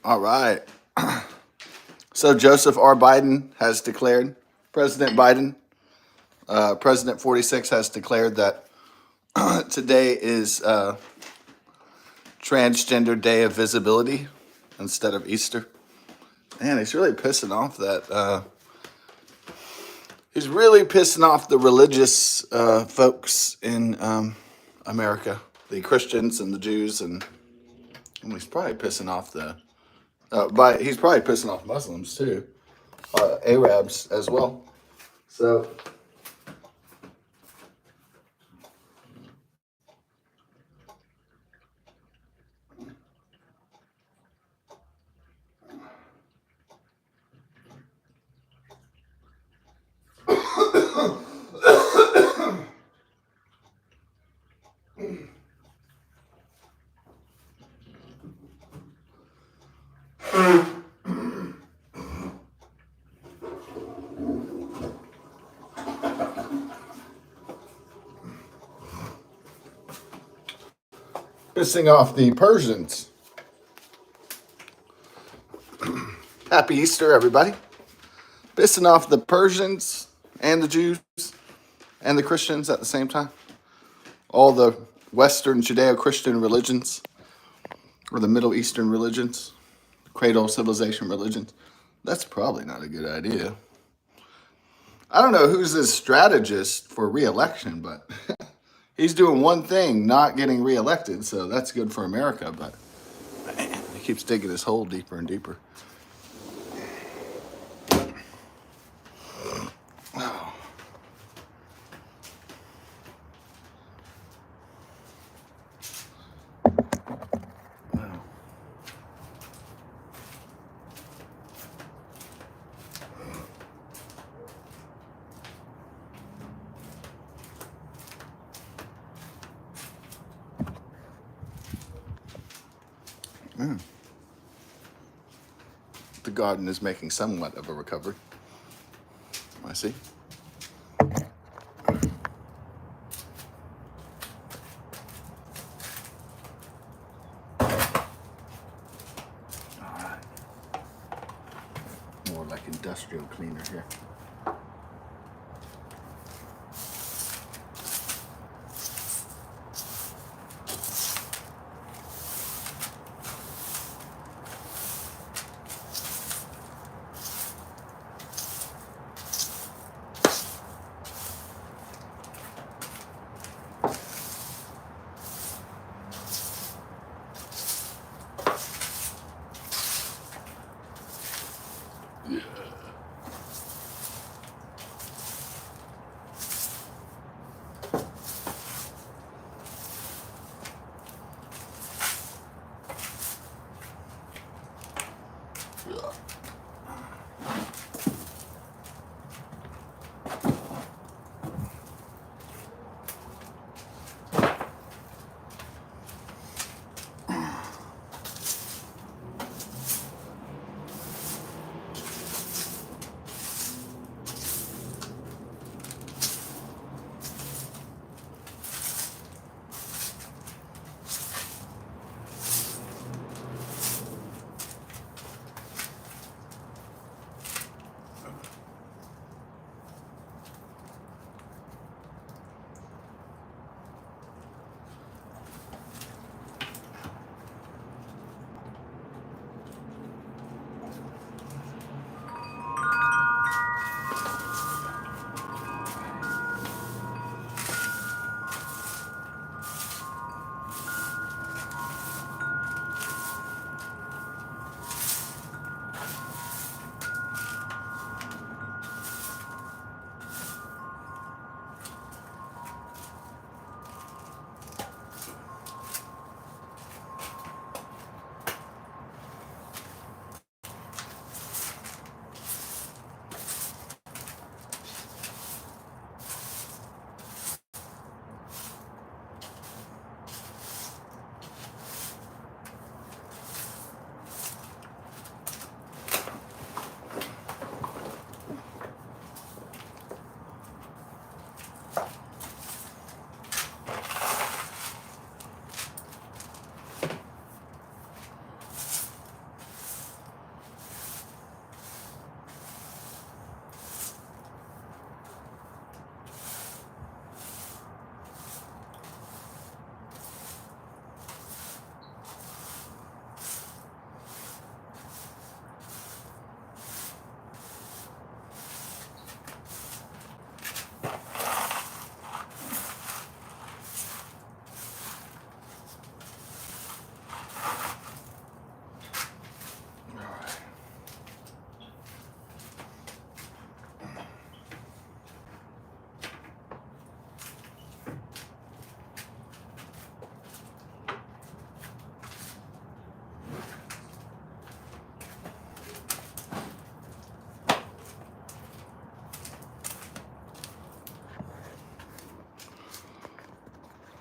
All right. So Joseph R. Biden has declared, President Biden, President 46 has declared that today is Transgender Day of Visibility instead of Easter. Man, he's really pissing off the religious folks in America, the Christians and the Jews, and he's probably pissing off he's probably pissing off Muslims too, Arabs as well. So pissing off the Persians. Happy Easter, everybody. Pissing off the Persians and the Jews and the Christians at the same time. All the Western Judeo-Christian religions, or the Middle Eastern religions, cradle civilization religions. That's probably not a good idea. I don't know who's this strategist for re-election, but he's doing one thing, not getting re-elected, so that's good for America, but man, he keeps digging his hole deeper and deeper. The garden is making somewhat of a recovery. I see. Alright. More like industrial cleaner here.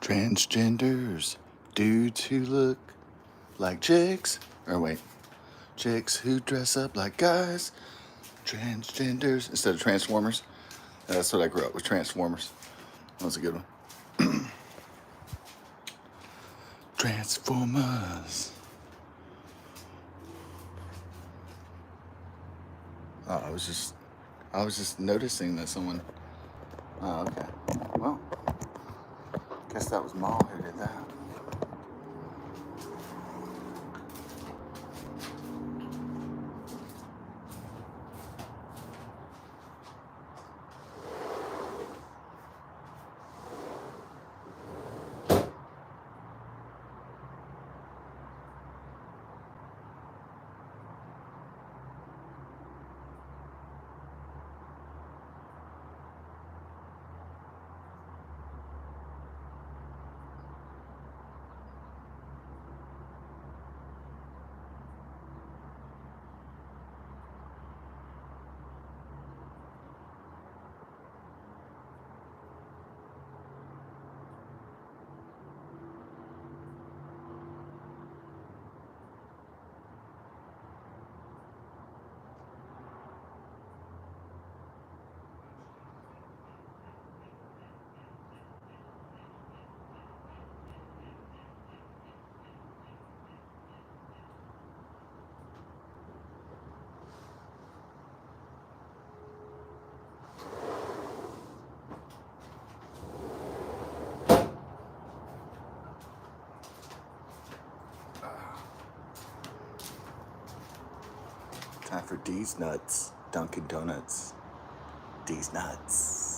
Transgenders, dudes who look like chicks. Or wait, chicks who dress up like guys. Transgenders instead of Transformers. That's what I grew up with, Transformers. That was a good one. Transformers. Oh, I was just noticing that someone. Oh, okay. Well, guess that was Maul who did that. Time for D's Nuts, Dunkin' Donuts. D's Nuts.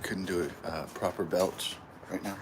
Couldn't do a proper belch right now.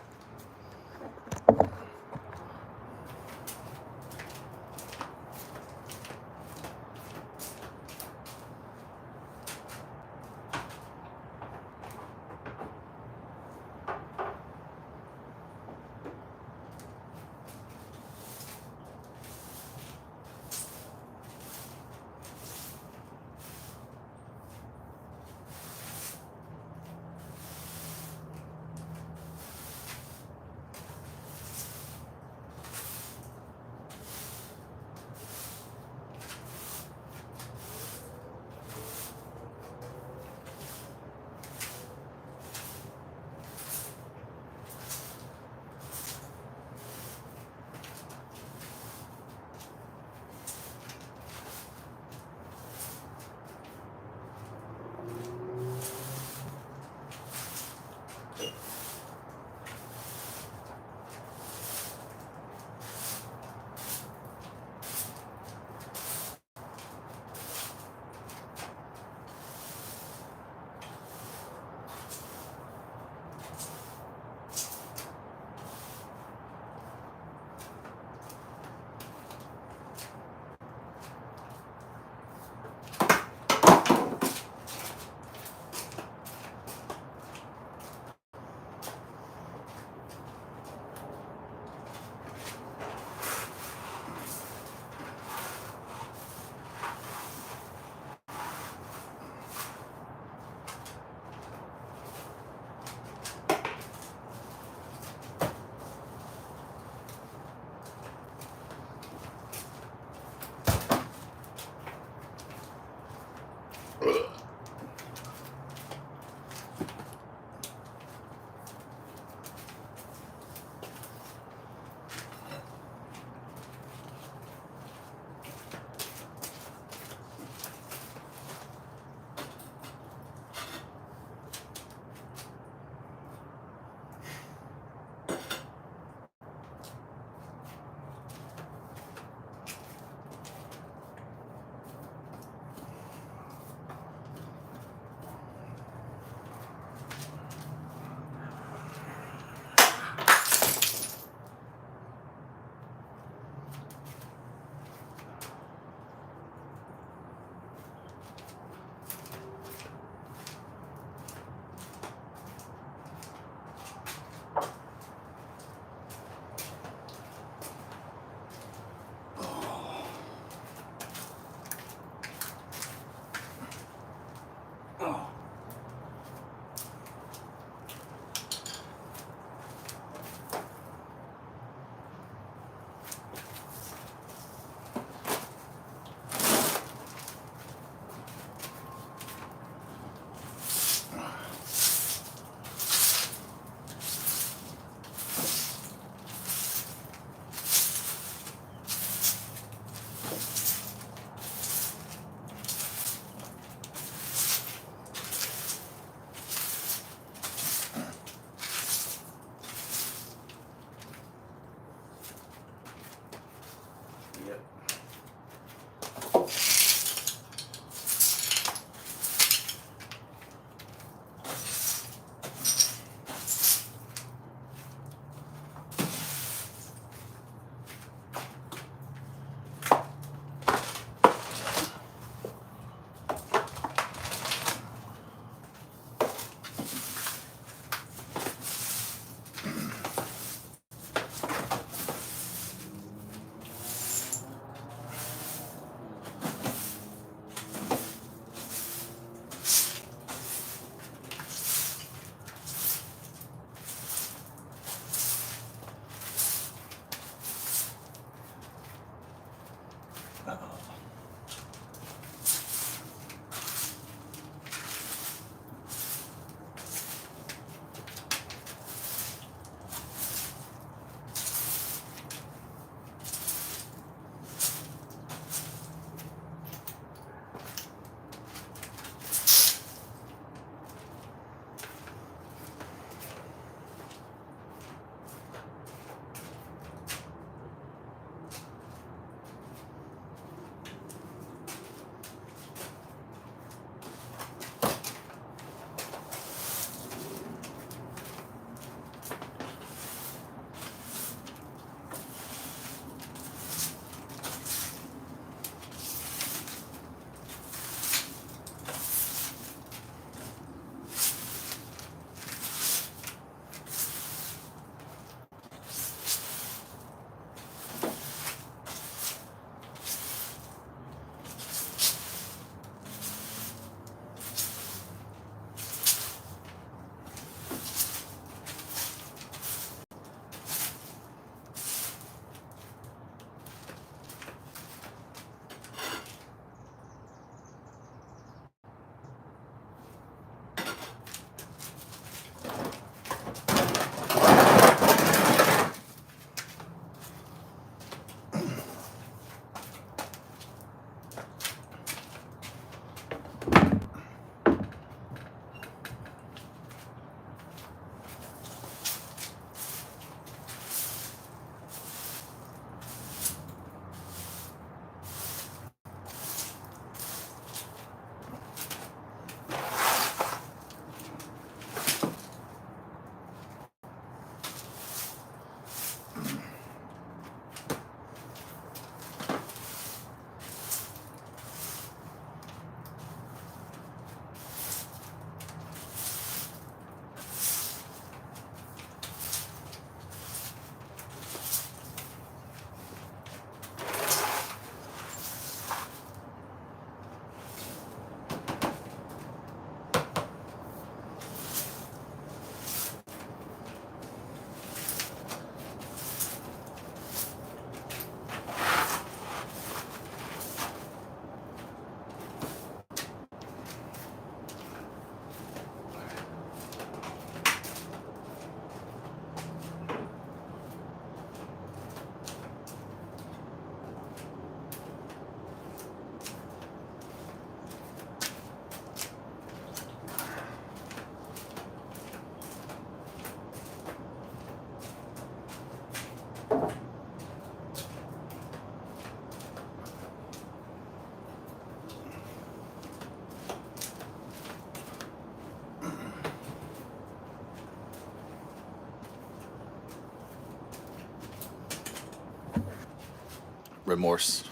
remorse.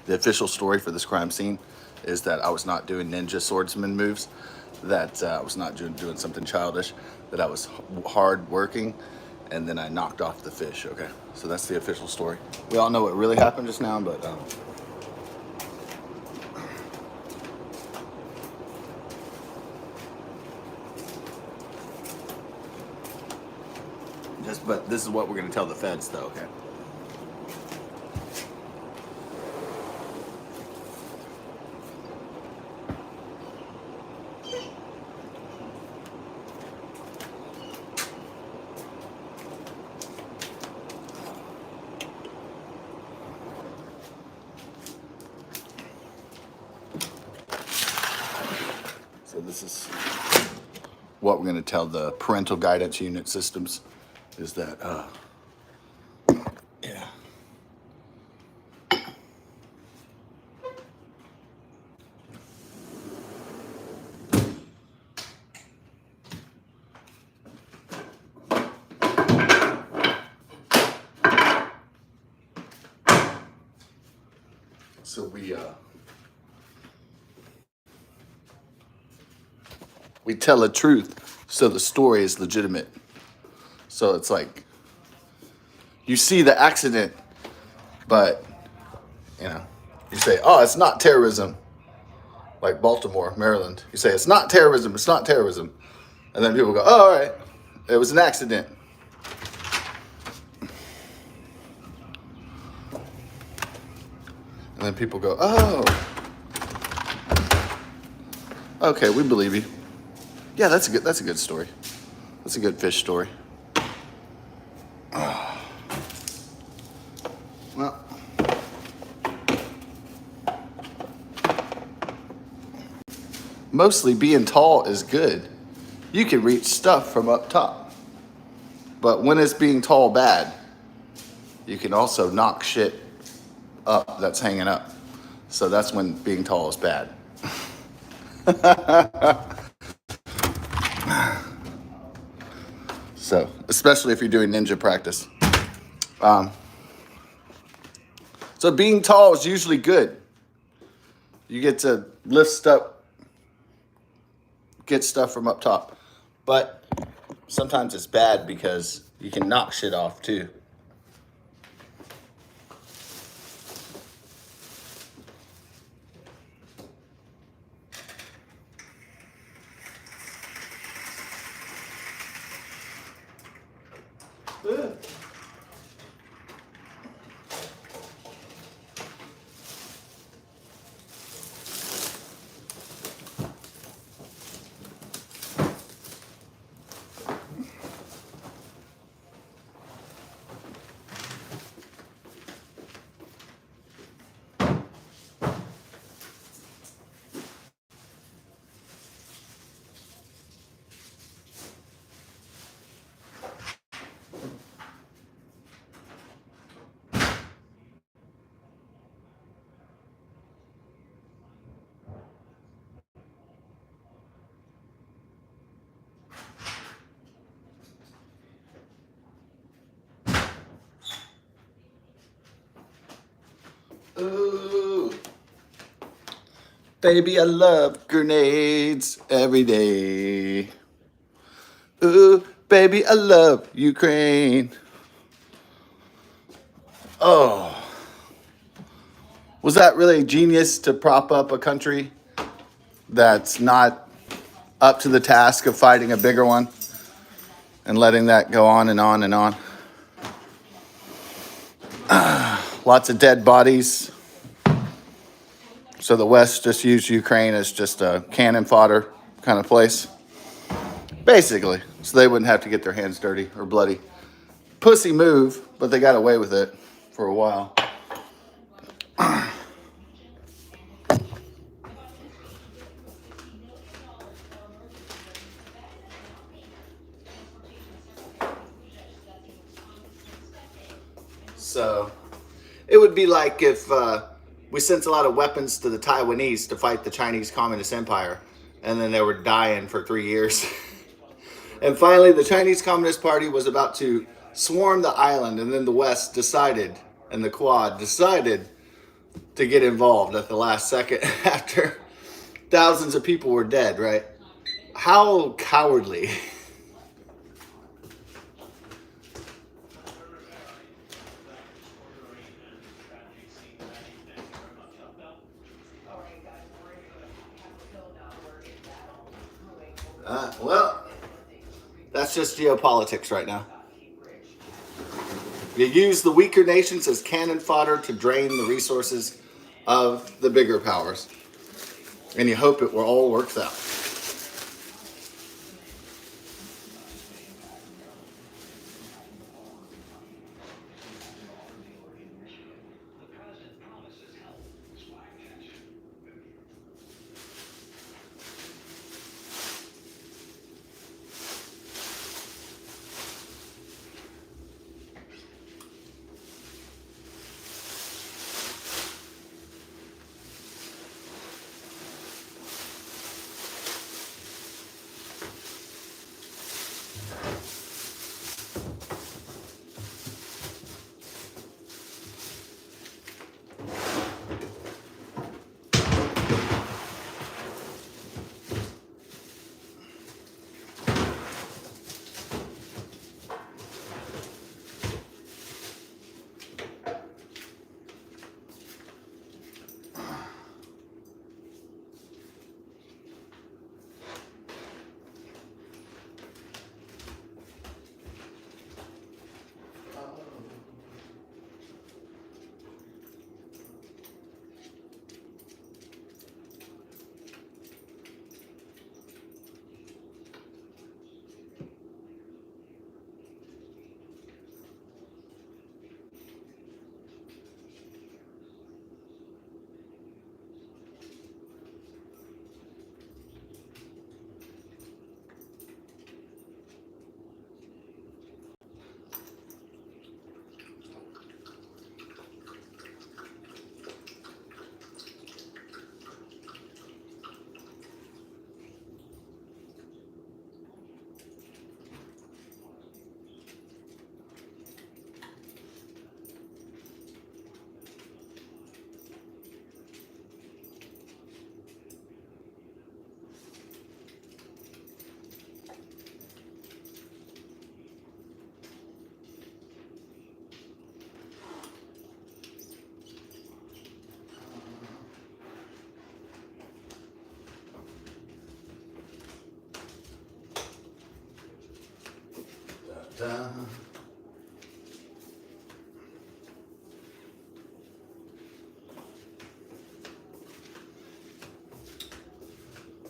The official story for this crime scene is that I was not doing ninja swordsman moves, that I was not doing something childish, that I was hard working, and then I knocked off the fish. Okay, so that's the official story. We all know what really happened just now, but but this is what we're gonna tell the feds, though. Okay. So this is what we're going to tell the parental guidance unit systems is that, yeah. So we tell the truth, so the story is legitimate. So it's like you see the accident, but you say, "Oh, it's not terrorism." Like Baltimore, Maryland, you say it's not terrorism, it's not terrorism, and then people go, "Oh, all right, it was an accident." And then people go, "Oh, okay, we believe you." Yeah, that's a good story. That's a good fish story. Well, mostly being tall is good. You can reach stuff from up top. But when it's being tall bad, you can also knock shit up that's hanging up. So that's when being tall is bad. So, especially if you're doing ninja practice. So being tall is usually good. You get to get stuff from up top. But sometimes it's bad because you can knock shit off too. Ooh. Baby, I love grenades every day. Ooh, baby, I love Ukraine. Oh. Was that really genius to prop up a country that's not up to the task of fighting a bigger one and letting that go on and on and on? Lots of dead bodies. So the West just used Ukraine as just a cannon fodder kind of place. Basically. So they wouldn't have to get their hands dirty or bloody. Pussy move, but they got away with it for a while. So it would be like if we sent a lot of weapons to the Taiwanese to fight the Chinese Communist Empire, and then they were dying for 3 years. And finally, the Chinese Communist Party was about to swarmed the island, and then the West decided, and the Quad decided to get involved at the last second after thousands of people were dead, right? How cowardly. Well, that's just geopolitics right now. You use the weaker nations as cannon fodder to drain the resources of the bigger powers. And you hope it all works out.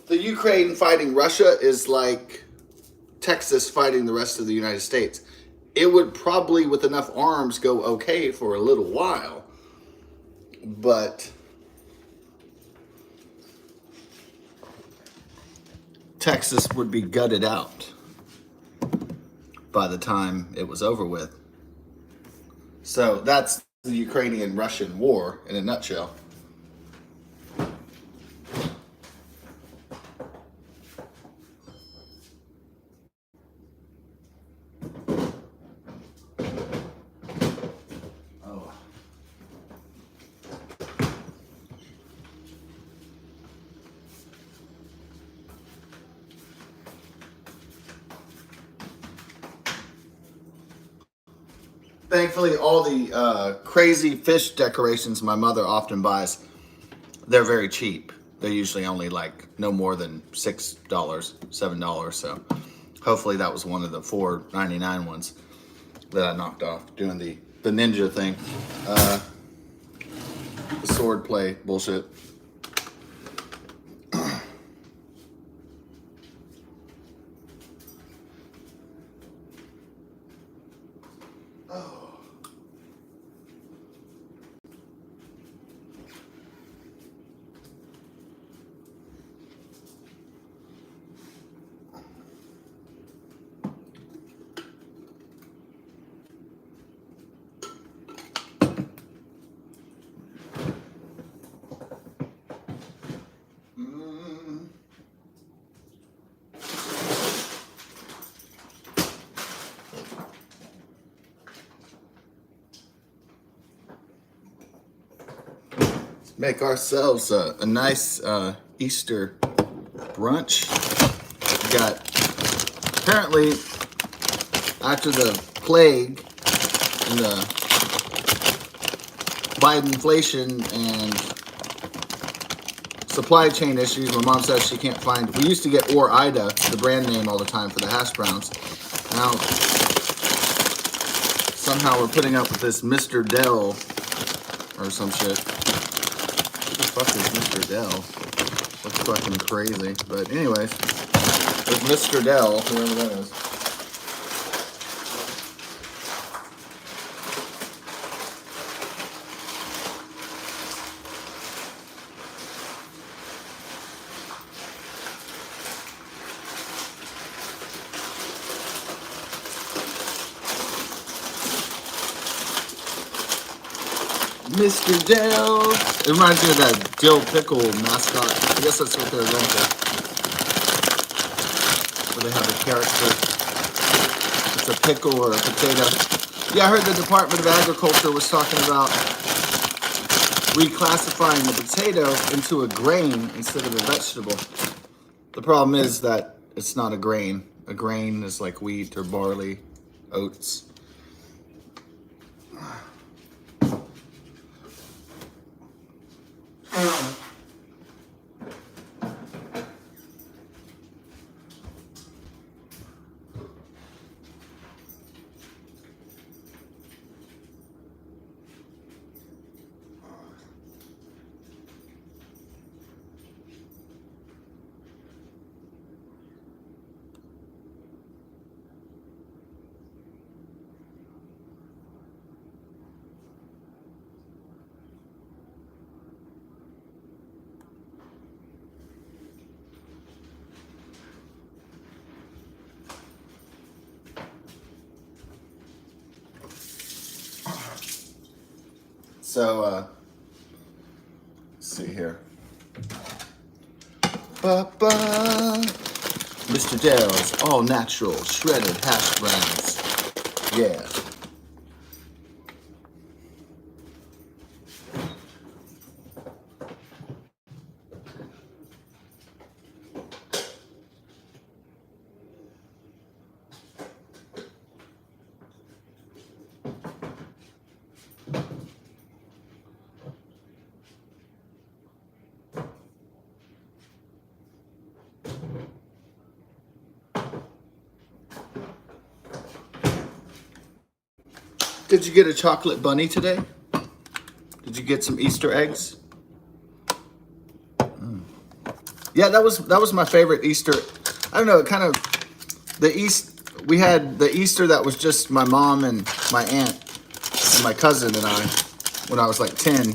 The Ukraine fighting Russia is like Texas fighting the rest of the United States. It would probably, with enough arms, go okay for a little while. But Texas would be gutted out by the time it was over with. So that's the Ukrainian-Russian war in a nutshell. Thankfully, all the crazy fish decorations my mother often buys, they're very cheap. They're usually only like no more than $6, $7. So hopefully that was one of the $4.99 ones that I knocked off doing the ninja thing. The sword play bullshit. make ourselves a nice Easter brunch. We got, apparently, after the plague and the Biden inflation and supply chain issues, my mom says she can't find, we used to get Ida, the brand name, all the time for the hash browns. Now, somehow we're putting up with this Mr. Dell or some shit. Who the fuck is Mr. Dell? Looks fucking crazy. But anyways, there's Mr. Dell, whoever that is. Mr. Dell. It reminds me of that Dill Pickle mascot. I guess that's what they're going for. Where they have a character. It's a pickle or a potato. Yeah, I heard the Department of Agriculture was talking about reclassifying the potato into a grain instead of a vegetable. The problem is that it's not a grain. A grain is like wheat or barley, oats. So, let's see here. Mr. Dell's all natural shredded hash browns. Yeah. Did you get a chocolate bunny today? Did you get some Easter eggs? Yeah, that was my favorite Easter. I don't know, kind of we had the Easter that was just my mom and my aunt and my cousin and I when I was like 10.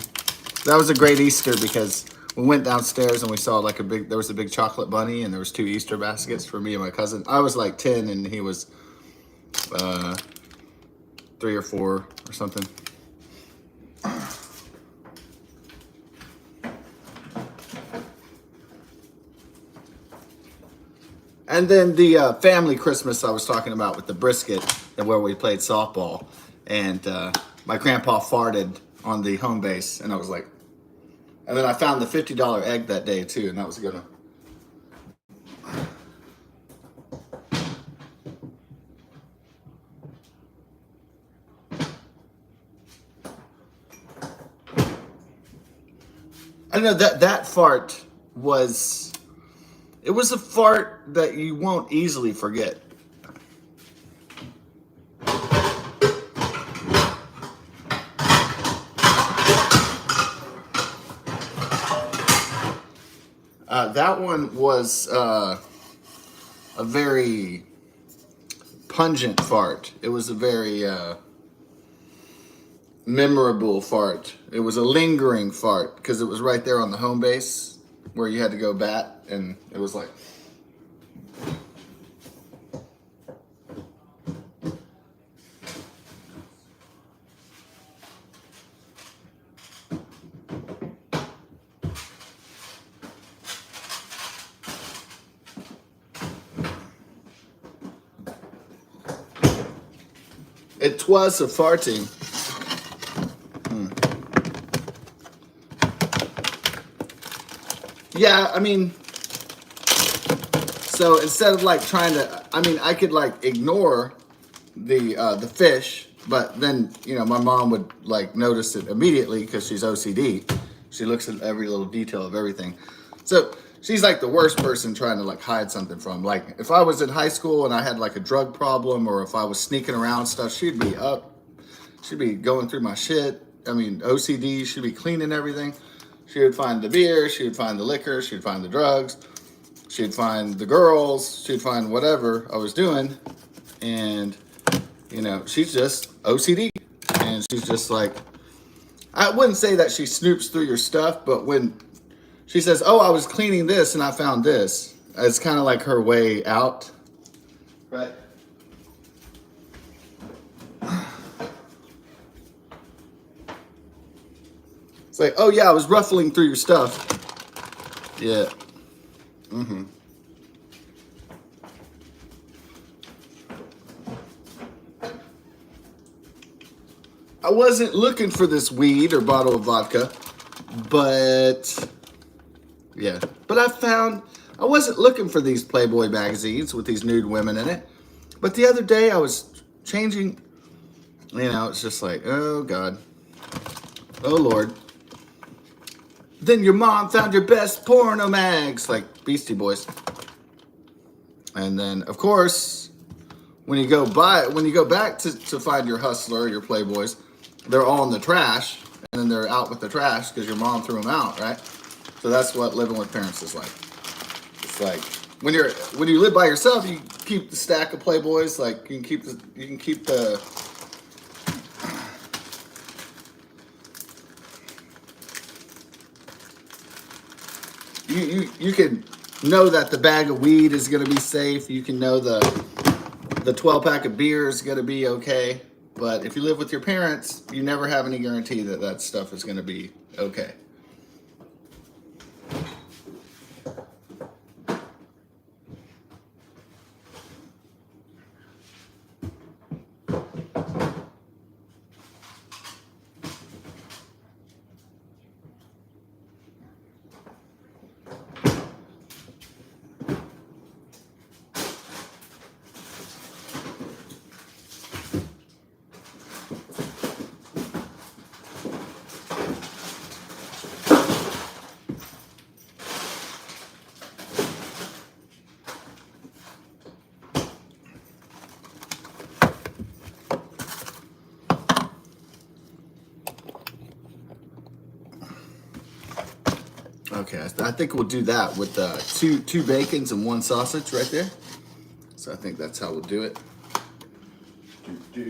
That was a great Easter because we went downstairs and we saw like there was a big chocolate bunny and there was 2 Easter baskets for me and my cousin. I was like 10 and he was 3 or 4 or something. And then the family Christmas I was talking about with the brisket and where we played softball. And my grandpa farted on the home base. And I was like, and then I found the $50 egg that day too. And that was a good one. I know that fart was, it was a fart that you won't easily forget. That one was a very pungent fart. It was a very memorable fart. It was a lingering fart because it was right there on the home base where you had to go bat, and it was like. It was a farting. yeah, I mean, so instead of like trying to, I mean, I could like ignore the fish, but then my mom would like notice it immediately because she's OCD. She looks at every little detail of everything. So she's like the worst person trying to like hide something from. Like if I was in high school and I had like a drug problem, or if I was sneaking around stuff, she'd be up. She'd be going through my shit. I mean, OCD. She'd be cleaning everything. She would find the beer. She would find the liquor. She'd find the drugs. She'd find the girls. She'd find whatever I was doing, and she's just OCD, and she's just like, I wouldn't say that she snoops through your stuff, but when she says, "Oh, I was cleaning this and I found this," it's kind of like her way out, right? It's like, "Oh yeah, I was ruffling through your stuff." Yeah. Mm-hmm. I wasn't looking for this weed or bottle of vodka, but yeah. But I wasn't looking for these Playboy magazines with these nude women in it. But the other day I was changing, it's just like, oh God. Oh Lord. Then your mom found your best porno mags, like Beastie Boys. And then, of course, when you go back to find your Hustler, your Playboys, they're all in the trash, and then they're out with the trash because your mom threw them out, right? So that's what living with parents is like. It's like when you live by yourself, you keep the stack of Playboys, like you can keep the you can know that the bag of weed is going to be safe. You can know the 12-pack of beer is going to be okay. But if you live with your parents, you never have any guarantee that that stuff is going to be okay. Okay, I think we'll do that with two bacons and one sausage right there. So I think that's how we'll do it. Yeah.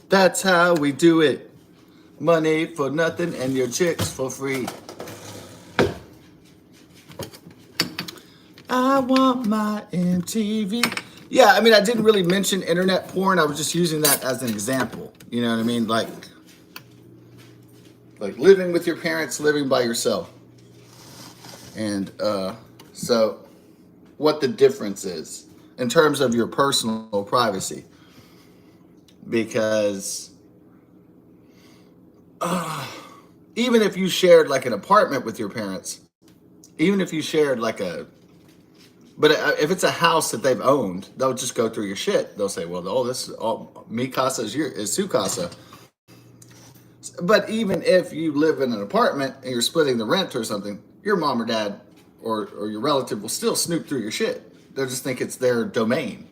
That's how we do it. Money for nothing and your chicks for free. I want my MTV. Yeah, I mean, I didn't really mention internet porn. I was just using that as an example. You know what I mean? Like living with your parents, living by yourself. And so what the difference is in terms of your personal privacy. Because even if you shared like an apartment with your parents, even if you shared like but if it's a house that they've owned, they'll just go through your shit. They'll say, well, oh, this is all, mi casa is su casa. But even if you live in an apartment and you're splitting the rent or something, your mom or dad or your relative will still snoop through your shit. They'll just think it's their domain.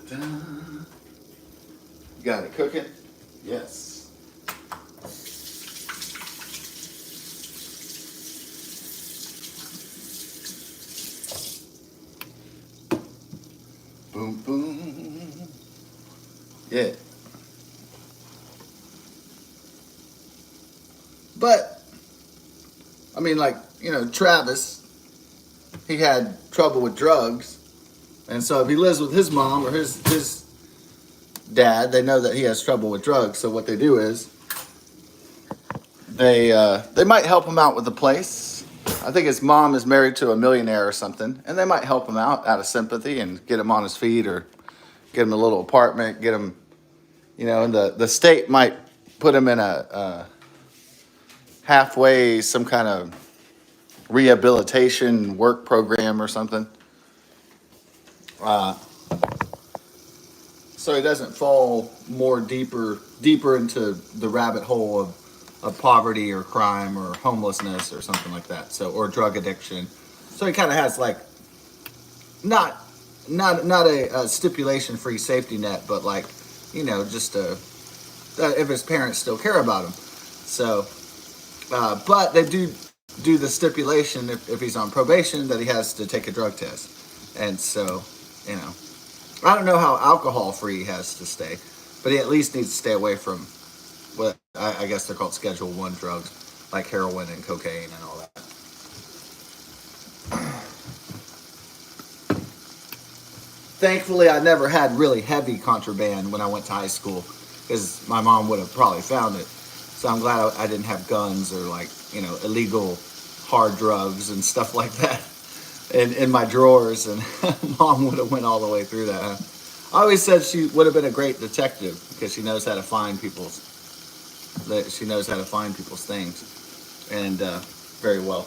You got it cooking? Yes. Boom, boom. Yeah. But, I mean, like, Travis, he had trouble with drugs. And so if he lives with his mom or his dad, they know that he has trouble with drugs. So what they do is they might help him out with the place. I think his mom is married to a millionaire or something, and they might help him out of sympathy and get him on his feet or get him a little apartment, get him, and the state might put him in a halfway, some kind of rehabilitation work program or something. So he doesn't fall more deeper into the rabbit hole of poverty or crime or homelessness or something like that. So, or drug addiction. So he kind of has like not a stipulation free safety net, but like, just if his parents still care about him. So, but they do the stipulation if he's on probation that he has to take a drug test. And so, I don't know how alcohol free he has to stay, but he at least needs to stay away from what I guess they're called Schedule 1 drugs, like heroin and cocaine and all that. Thankfully, I never had really heavy contraband when I went to high school, because my mom would have probably found it. So I'm glad I didn't have guns or like, illegal hard drugs and stuff like that in my drawers, and mom would have went all the way through that. Huh? I always said she would have been a great detective because she knows how to find people's things, and very well.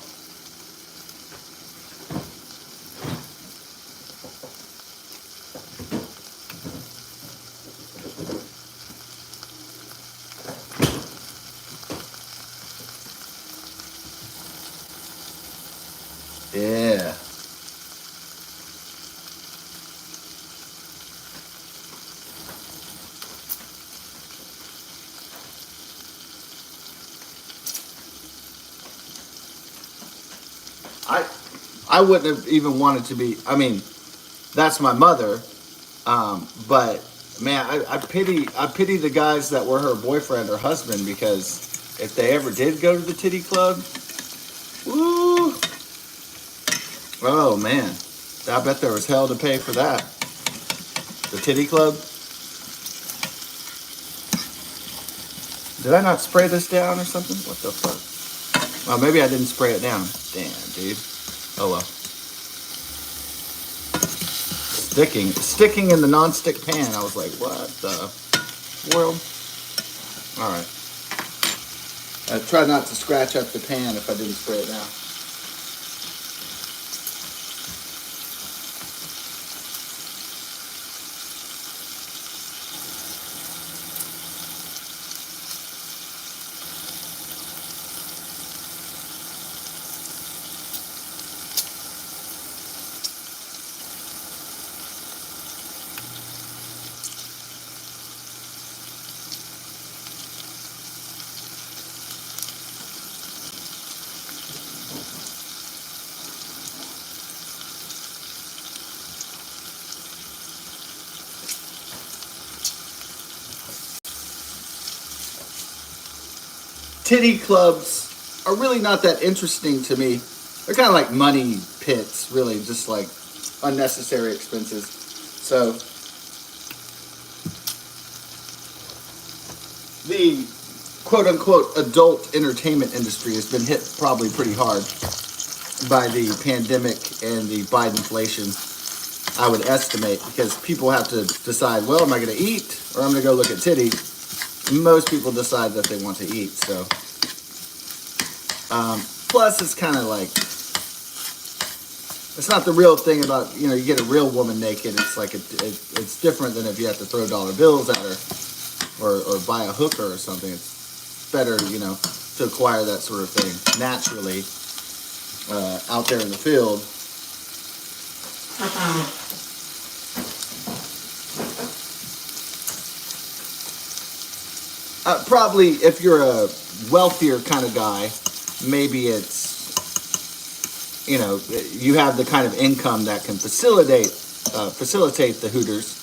Yeah. I wouldn't have even wanted to be. I mean, that's my mother, but man, I pity the guys that were her boyfriend or husband, because if they ever did go to the titty club, woo, oh man, I bet there was hell to pay for that. The titty club. Did I not spray this down or something? What the fuck? Well, maybe I didn't spray it down. Damn, dude. Oh well. Sticking in the non-stick pan. I was like, what the world? All right. I try not to scratch up the pan if I didn't spray it down. Titty clubs are really not that interesting to me. They're kind of like money pits, really, just like unnecessary expenses. So the quote unquote adult entertainment industry has been hit probably pretty hard by the pandemic and the Bidenflation, I would estimate, because people have to decide, well, am I going to eat or I'm going to go look at titties? Most people decide that they want to eat. So, plus it's kind of like, it's not the real thing about, you get a real woman naked. It's like, it's different than if you have to throw dollar bills at her or buy a hooker or something. It's better, to acquire that sort of thing naturally out there in the field. Probably if you're a wealthier kind of guy, maybe it's, you have the kind of income that can facilitate the Hooters,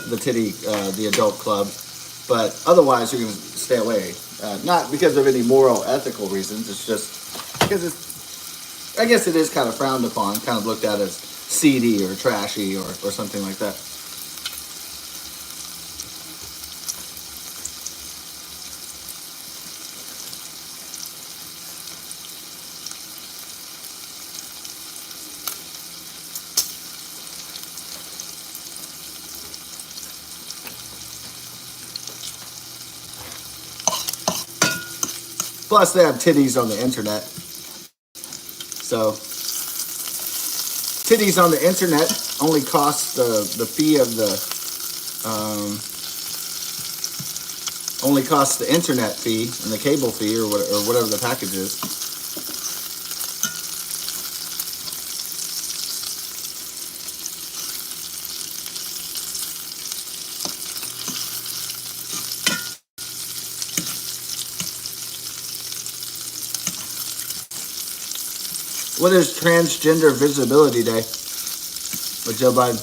the the adult club. But otherwise, you're going to stay away. Not because of any moral, ethical reasons. It's just because I guess it is kind of frowned upon, kind of looked at as seedy or trashy or something like that. Plus, they have titties on the internet. So, titties on the internet only cost the fee of only costs the internet fee and the cable fee or whatever the package is. What is Transgender Visibility Day with Joe Biden?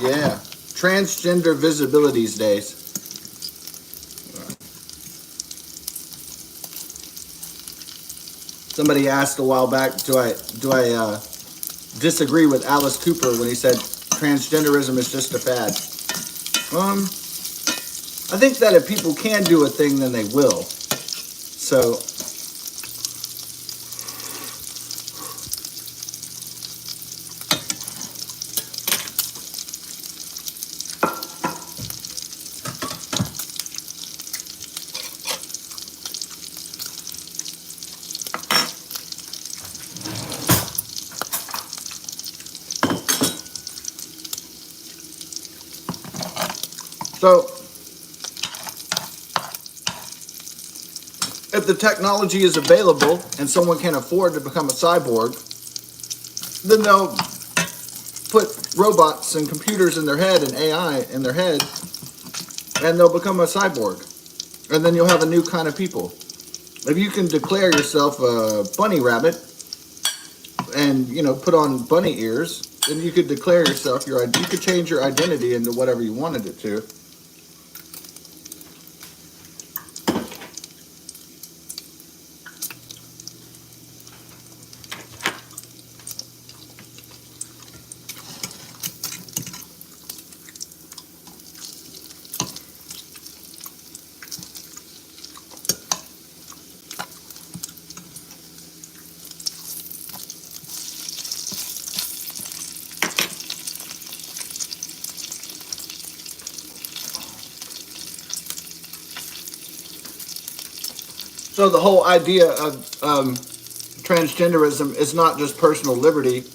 Yeah, Transgender Visibilities Days. Somebody asked a while back, do I disagree with Alice Cooper when he said transgenderism is just a fad? I think that if people can do a thing, then they will. So, if the technology is available and someone can afford to become a cyborg, then they'll put robots and computers in their head and AI in their head, and they'll become a cyborg. And then you'll have a new kind of people. If you can declare yourself a bunny rabbit and, put on bunny ears, then you could declare yourself you could change your identity into whatever you wanted it to. So the whole idea of transgenderism is not just personal liberty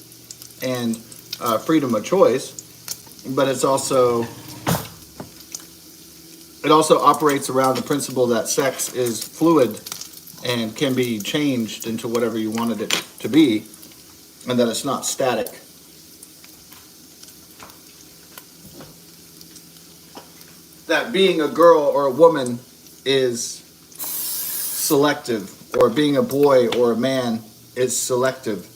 and freedom of choice, but it also operates around the principle that sex is fluid and can be changed into whatever you wanted it to be, and that it's not static. That being a girl or a woman is selective, or being a boy or a man is selective.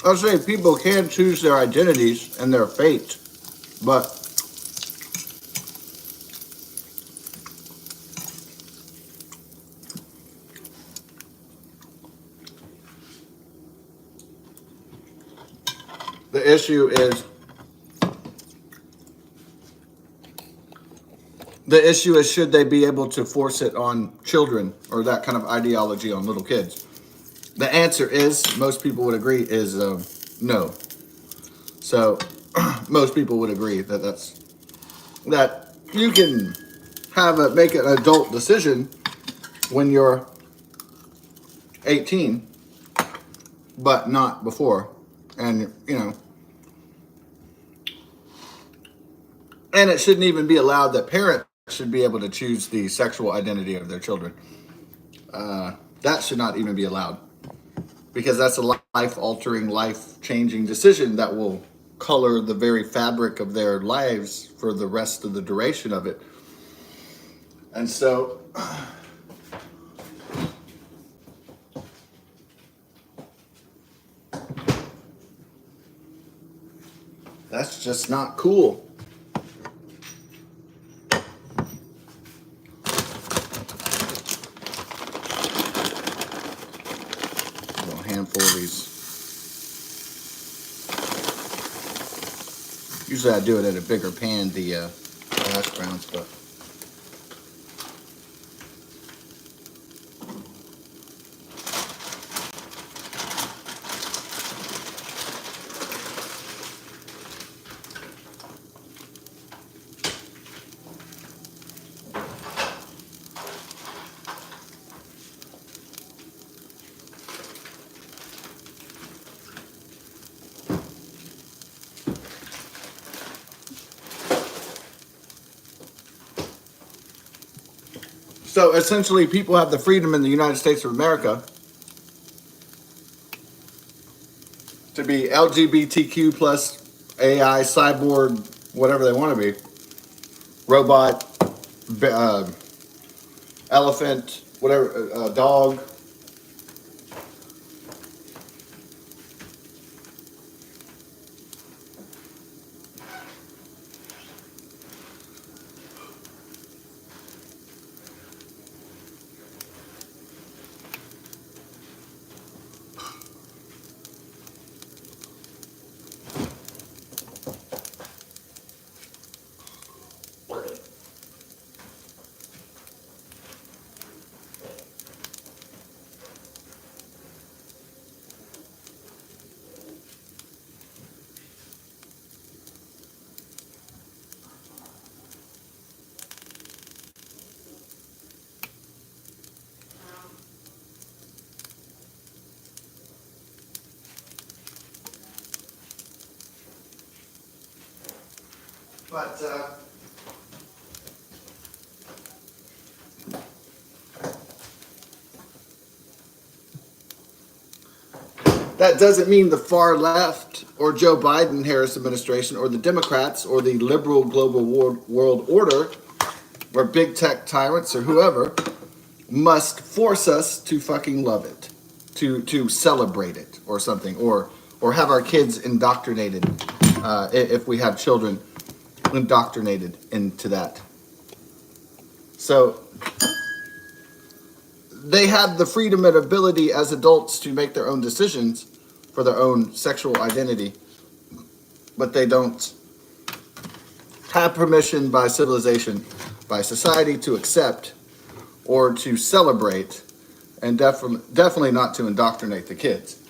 I'll say people can choose their identities and their fate, but the issue is should they be able to force it on children or that kind of ideology on little kids? The answer is, most people would agree, is no. So most people would agree that you can make an adult decision when you're 18, but not before. And and it shouldn't even be allowed that parents should be able to choose the sexual identity of their children. That should not even be allowed, because that's a life-altering, life-changing decision that will color the very fabric of their lives for the rest of the duration of it. And so that's just not cool. A little handful of these. Usually I do it in a bigger pan, the hash browns, but so essentially people have the freedom in the United States of America to be LGBTQ plus AI, cyborg, whatever they want to be, robot, elephant, whatever, dog. But that doesn't mean the far left or Joe Biden Harris administration or the Democrats or the liberal global world order or big tech tyrants or whoever must force us to fucking love it, to celebrate it or something, or have our kids indoctrinated, if we have children indoctrinated into that. So they have the freedom and ability as adults to make their own decisions for their own sexual identity, but they don't have permission by civilization, by society, to accept or to celebrate, and definitely not to indoctrinate the kids.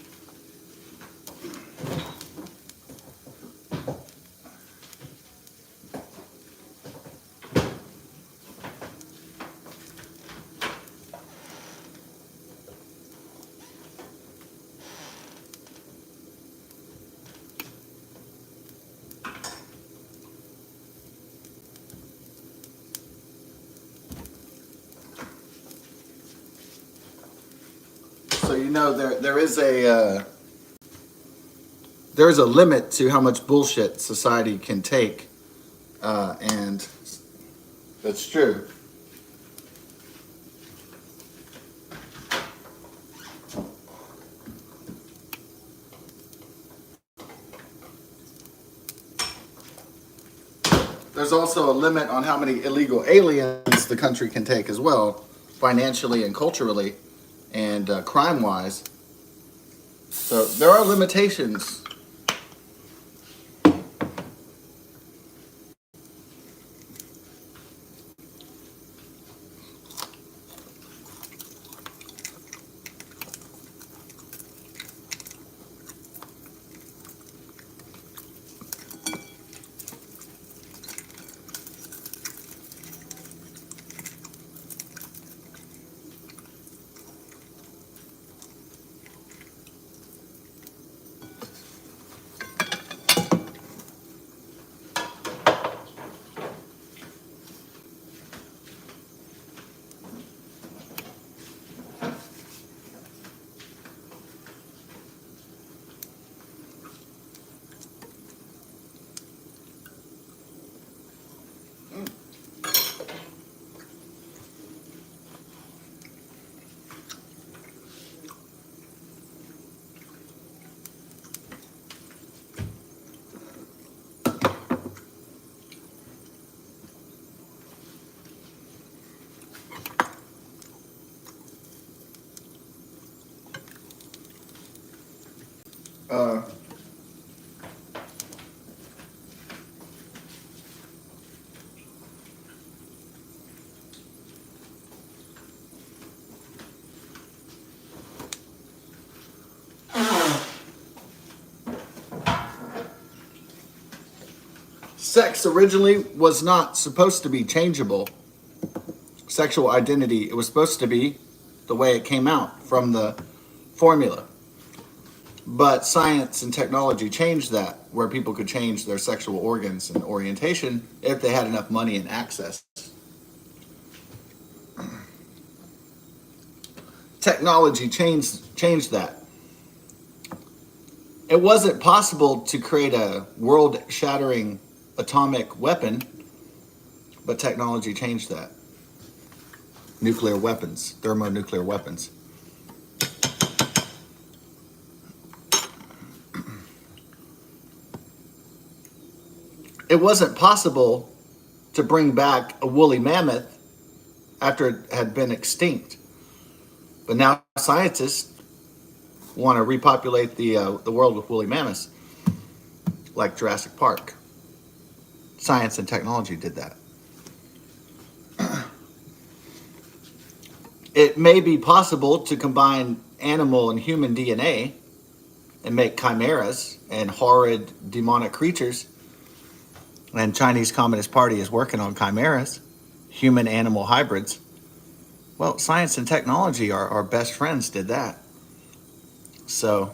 So there's a limit to how much bullshit society can take, and that's true. there's also a limit on how many illegal aliens the country can take as well, financially and culturally, and crime-wise. So there are limitations. Uh, Sex originally was not supposed to be changeable. Sexual identity, it was supposed to be the way it came out from the formula. But science and technology changed that, where people could change their sexual organs and orientation if they had enough money and access. Technology changed that. It wasn't possible to create a world-shattering atomic weapon, but technology changed that. Nuclear weapons, thermonuclear weapons. It wasn't possible to bring back a woolly mammoth after it had been extinct. But now scientists want to repopulate the world with woolly mammoths, like Jurassic Park. Science and technology did that. It may be possible to combine animal and human DNA and make chimeras and horrid demonic creatures. And Chinese Communist Party is working on chimeras, human-animal hybrids. Well, science and technology, our best friends, did that. So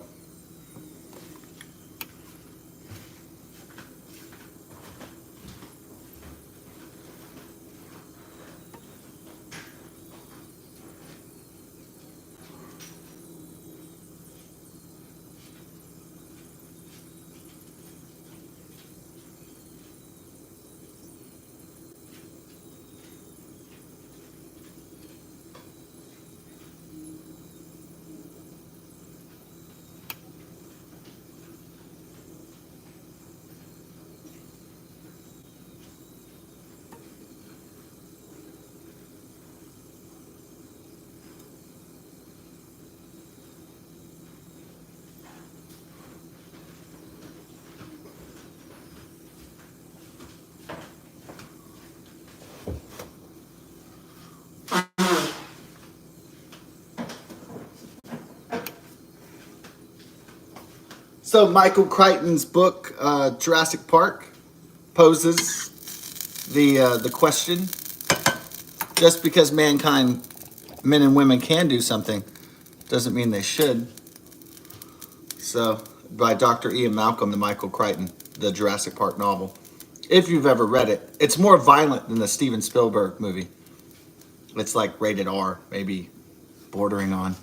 So Michael Crichton's book, Jurassic Park, poses the question: just because mankind, men and women, can do something, doesn't mean they should. So, by Dr. Ian Malcolm and Michael Crichton, the Jurassic Park novel. If you've ever read it, it's more violent than the Steven Spielberg movie. It's like rated R, maybe bordering on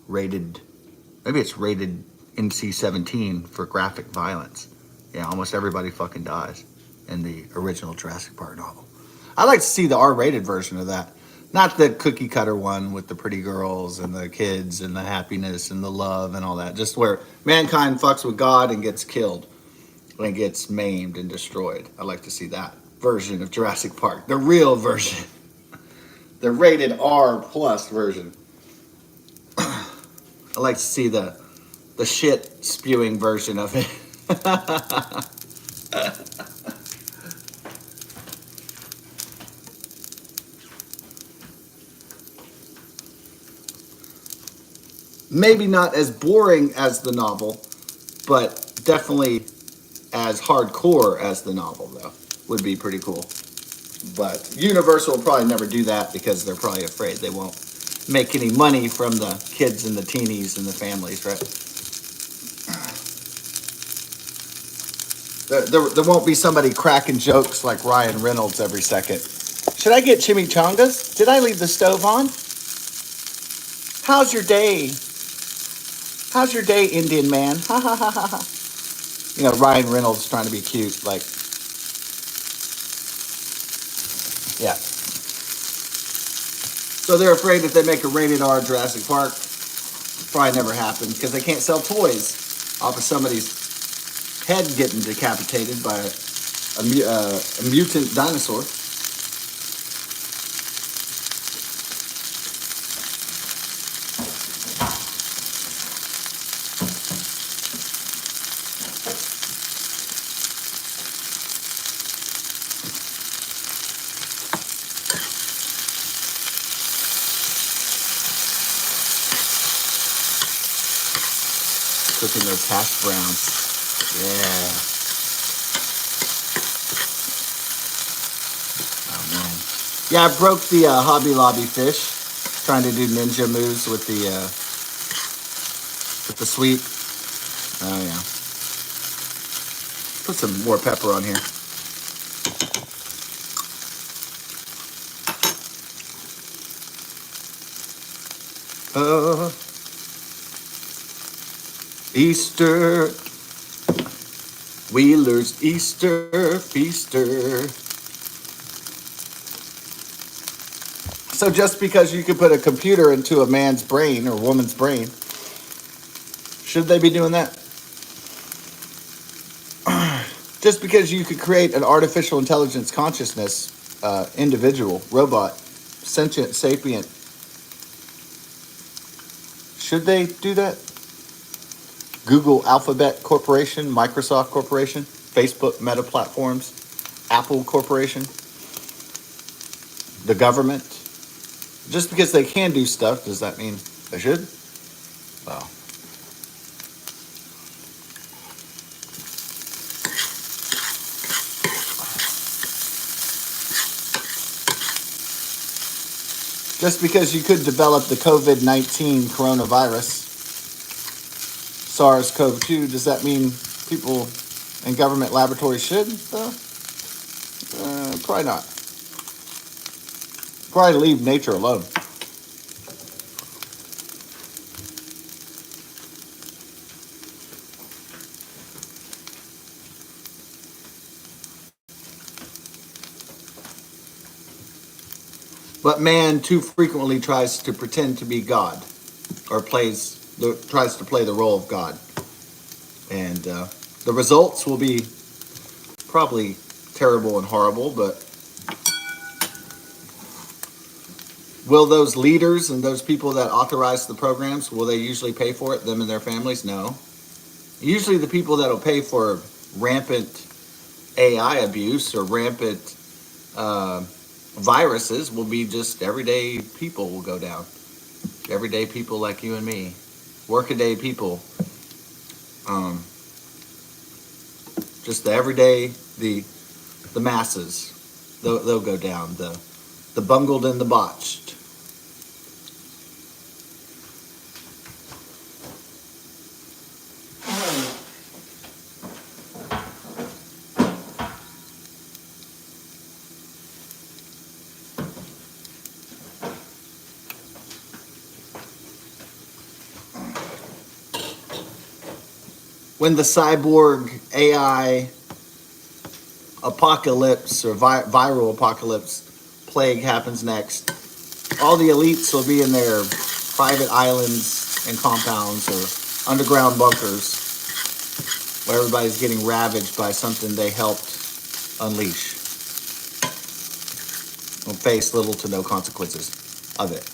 rated, maybe it's rated NC-17 for graphic violence. Yeah, almost everybody fucking dies in the original Jurassic Park novel. I like to see the R-rated version of that. Not the cookie cutter one with the pretty girls and the kids and the happiness and the love and all that. Just where mankind fucks with God and gets killed and gets maimed and destroyed. I like to see that. version of Jurassic Park, the real version, the rated R plus version. I like to see the shit spewing version of it. Maybe not as boring as the novel, but definitely as hardcore as the novel, though. Would be pretty cool. But Universal will probably never do that because they're probably afraid they won't make any money from the kids and the teenies and the families, right? There won't be somebody cracking jokes like Ryan Reynolds every second. Should I get chimichangas? Did I leave the stove on? How's your day? How's your day, Indian man? Ha ha ha ha ha. You know, Ryan Reynolds trying to be cute, like, yeah. So they're afraid if they make a rated R Jurassic Park, probably never happen because they can't sell toys off of somebody's head getting decapitated by a mutant dinosaur. Cooking those hash browns. Yeah. Oh man. Yeah, I broke the Hobby Lobby fish trying to do ninja moves with the sweet. Oh yeah. Put some more pepper on here. Easter, Wheeler's Easter Feaster. So just because you could put a computer into a man's brain or woman's brain, should they be doing that? Just because you could create an artificial intelligence consciousness, individual, robot, sentient, sapient, should they do that? Google Alphabet Corporation, Microsoft Corporation, Facebook Meta Platforms, Apple Corporation, the government. Just because they can do stuff, does that mean they should? Well. Just because you could develop the COVID-19 coronavirus, SARS-CoV-2, does that mean people in government laboratories should, though? Probably not. Probably leave nature alone. But man too frequently tries to pretend to be God, or tries to play the role of God. And the results will be probably terrible and horrible, but will those leaders and those people that authorize the programs, will they usually pay for it, them and their families? No. Usually the people that will pay for rampant AI abuse or rampant viruses will be just everyday people will go down. Everyday people like you and me. Workaday people. Just the everyday, the masses. They'll go down. The bungled and the botched. When the cyborg AI apocalypse or viral apocalypse plague happens next, all the elites will be in their private islands and compounds or underground bunkers where everybody's getting ravaged by something they helped unleash. face little to no consequences of it.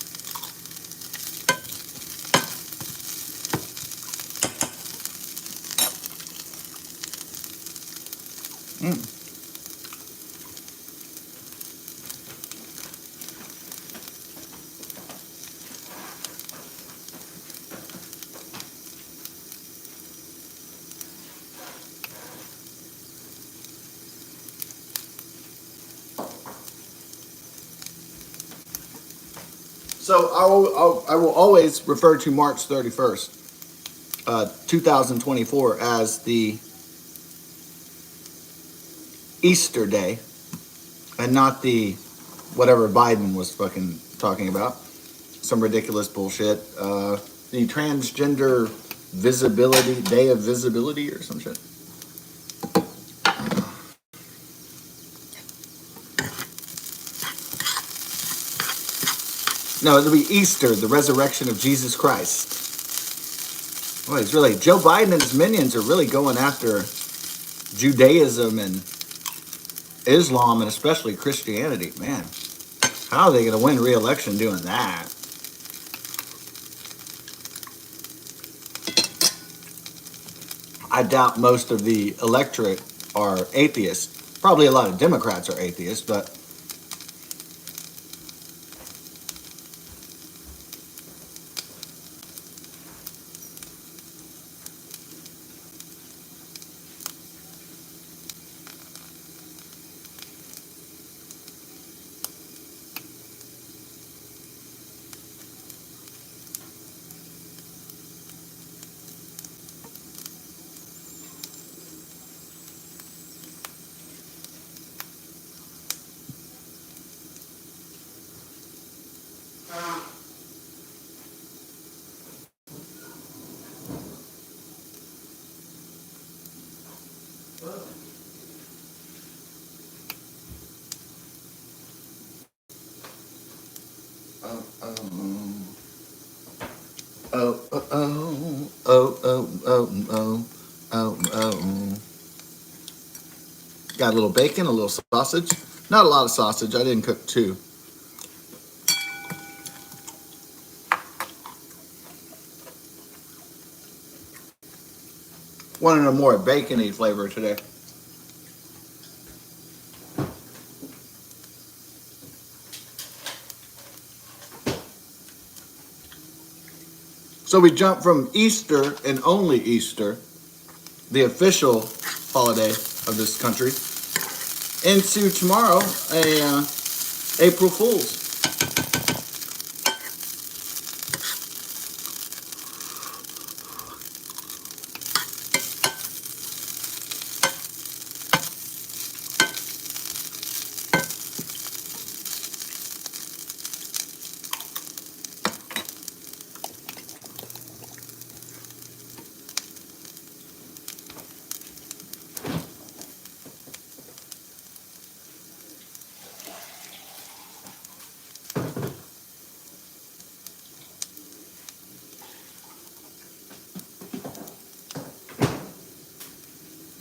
So I will always refer to March 31st, 2024 as the Easter Day and not the whatever Biden was fucking talking about. Some ridiculous bullshit. The Transgender Visibility Day of Visibility or some shit. No, it'll be Easter, the resurrection of Jesus Christ. Boy, it's really, Joe Biden and his minions are really going after Judaism and Islam and especially Christianity. Man, how are they going to win re-election doing that? I doubt most of the electorate are atheists. Probably a lot of Democrats are atheists, but got a little bacon, a little sausage. Not a lot of sausage. I didn't cook two. Wanted a more bacony flavor today. So we jump from Easter and only Easter, the official holiday of this country, into tomorrow, a April Fool's.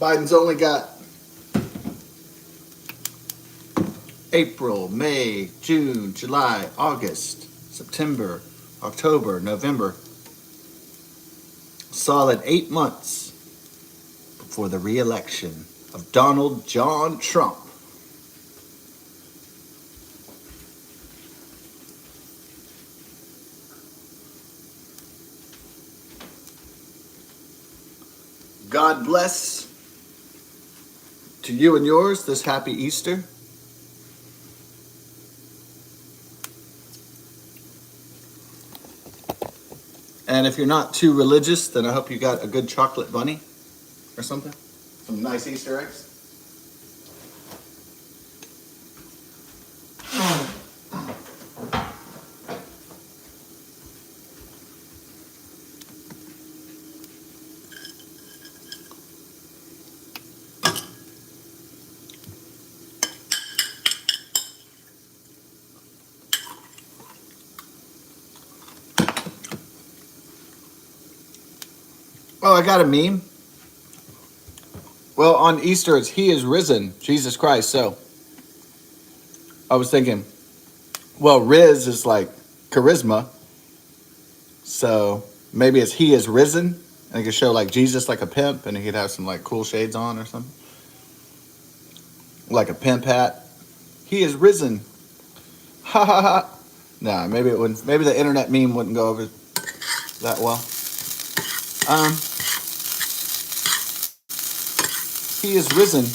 Biden's only got April, May, June, July, August, September, October, November. Solid 8 months before the re-election of Donald John Trump. God bless to you and yours this happy Easter. And if you're not too religious, then I hope you got a good chocolate bunny or something. Some nice Easter eggs. Oh, I got a meme. Well, on Easter, it's He is risen, Jesus Christ. So I was thinking, Well, Riz is like charisma. So maybe it's he is risen. And it could show like Jesus like a pimp, and he could have some like cool shades on or something. Like a pimp hat. He is risen. Ha ha ha. Nah, maybe it wouldn't. Maybe the internet meme wouldn't go over that well. Um, he is risen.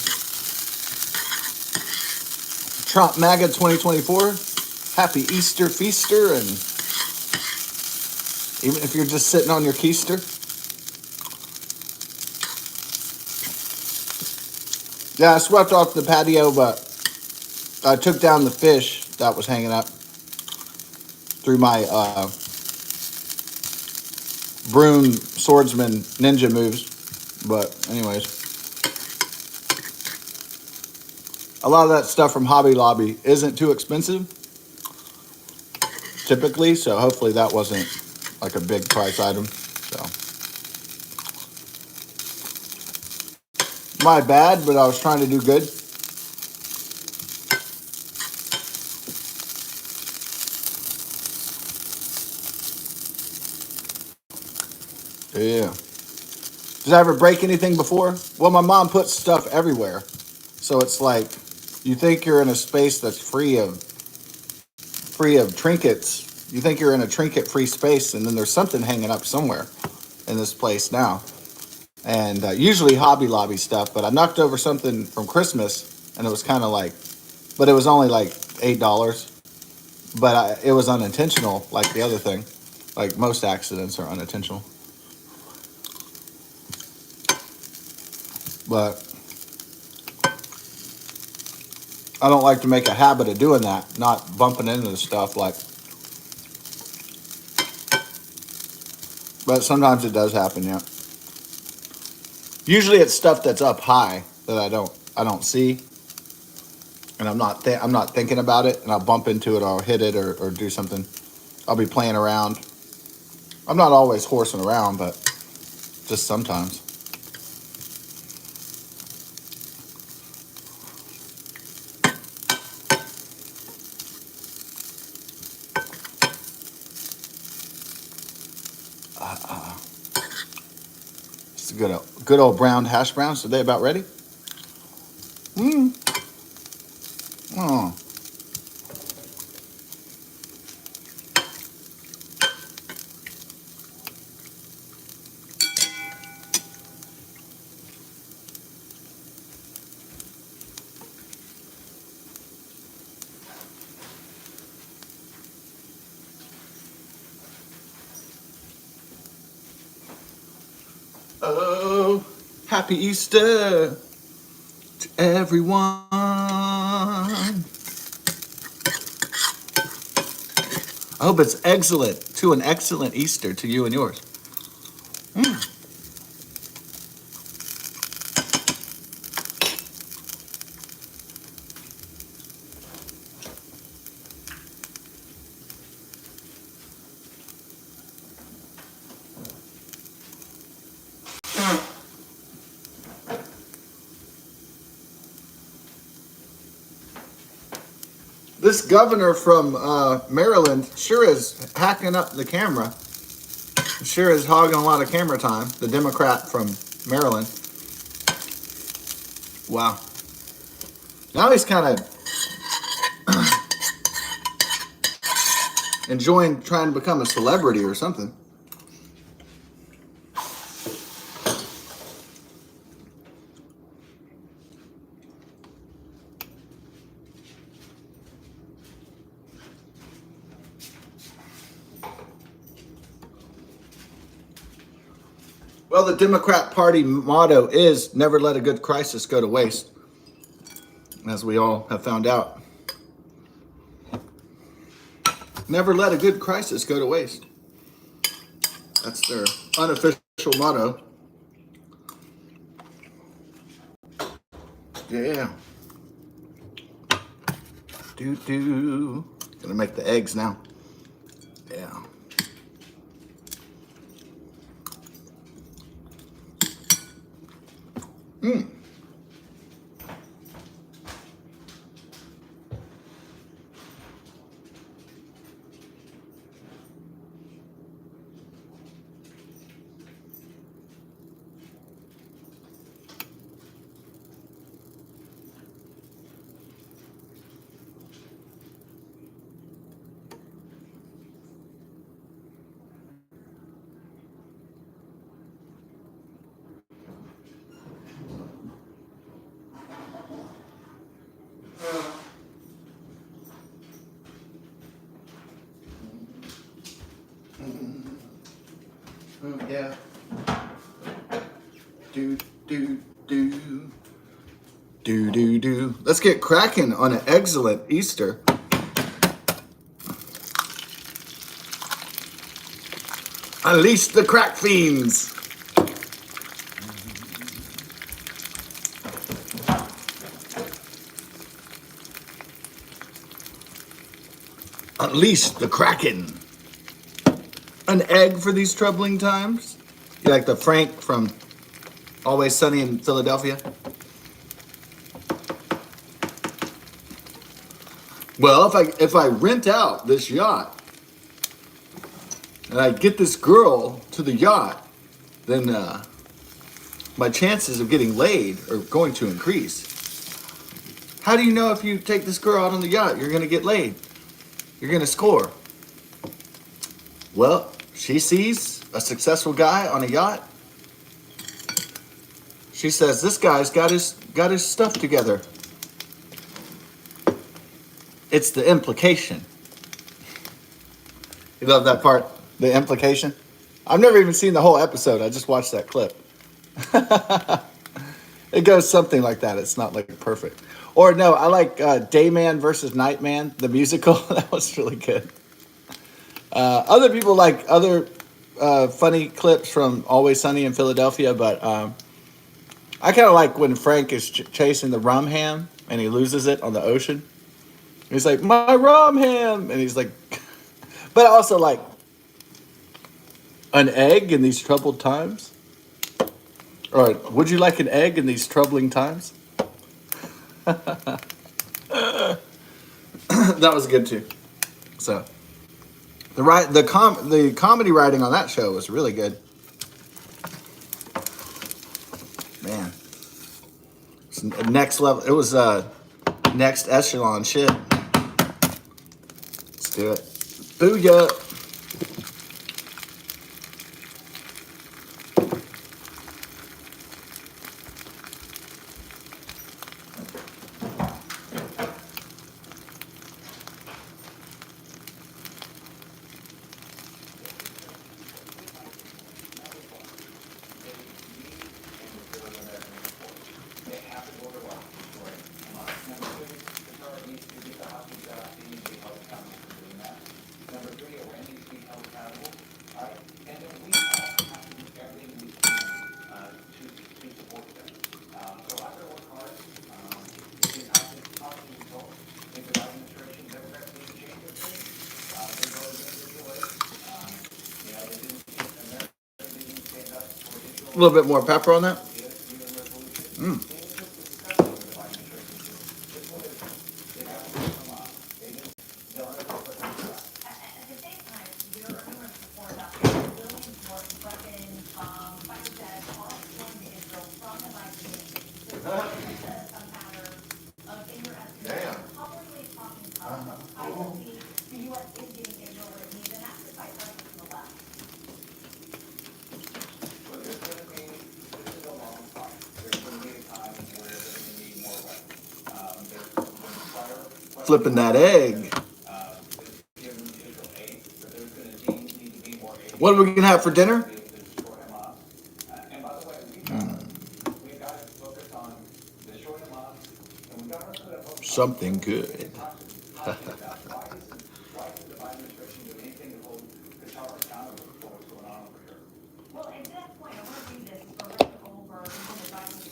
Trump MAGA 2024. Happy Easter feaster, and even if you're just sitting on your keister. Yeah, I swept off the patio, but I took down the fish that was hanging up through my broom swordsman ninja moves. But anyways, a lot of that stuff from Hobby Lobby isn't too expensive typically, so hopefully that wasn't like a big price item. So my bad, but I was trying to do good. Yeah. Did I ever break anything before? Well, my mom puts stuff everywhere. So it's like you think you're in a space that's free of trinkets. You think you're in a trinket-free space, and then there's something hanging up somewhere in this place now. And usually Hobby Lobby stuff, but I knocked over something from Christmas, and it was kind of like, but it was only like $8. But it was unintentional, like the other thing. Like most accidents are unintentional. But I don't like to make a habit of doing that, not bumping into the stuff like. But sometimes it does happen, yeah. Usually it's stuff that's up high that I don't see, and I'm not thinking about it, and I'll bump into it, or I'll hit it, or do something. I'll be playing around. I'm not always horsing around, but just sometimes. It's a good old brown hash browns. Are they about ready? Oh. Oh, happy Easter to everyone. I hope it's excellent to an excellent Easter to you and yours. This governor from Maryland sure is hacking up the camera. Sure is hogging a lot of camera time. The Democrat from Maryland. Wow. Now he's kind of enjoying trying to become a celebrity or something. Well, the Democrat Party motto is never let a good crisis go to waste, as we all have found out. Never let a good crisis go to waste. That's their unofficial motto. Yeah. Gonna make the eggs now. Yeah. Yeah. Do, do, do. Do, do, do. Let's get cracking on an excellent Easter. Unleash the crack fiends. Unleash the Kraken. An egg for these troubling times? You like the Frank from Always Sunny in Philadelphia? Well, if I rent out this yacht and I get this girl to the yacht, then my chances of getting laid are going to increase. How do you know if you take this girl out on the yacht, you're going to get laid? You're going to score. Well, she sees a successful guy on a yacht. She says, this guy's got his stuff together. It's the implication. You love that part? The implication? I've never even seen the whole episode. I just watched that clip. It goes something like that. It's not like perfect. Or no, I like Dayman versus Nightman, the musical. That was really good. Other people like other funny clips from Always Sunny in Philadelphia, but I kind of like when Frank is chasing the rum ham and he loses it on the ocean. He's like, my rum ham! And he's like, but I also like an egg in these troubled times. All right, would you like an egg in these troubling times? That was good too. So the comedy writing on that show was really good. Man, it's next level. It was next echelon shit. Let's do it. Booyah. A little bit more pepper on that. Flipping that egg. What are we gonna have for dinner? Something good.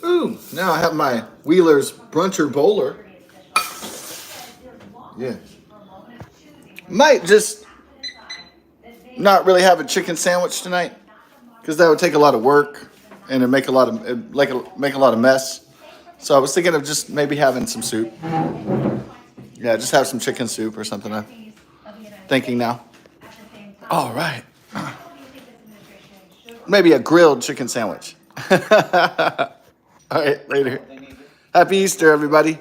Ooh, now I have my Wheeler's Bruncher Bowler. Yeah. Might just not really have a chicken sandwich tonight because that would take a lot of work and it'd make a lot of mess. So I was thinking of just maybe having some soup. Yeah, just have some chicken soup or something. I'm thinking now. All right. Maybe a grilled chicken sandwich. All right, later. Happy Easter, everybody.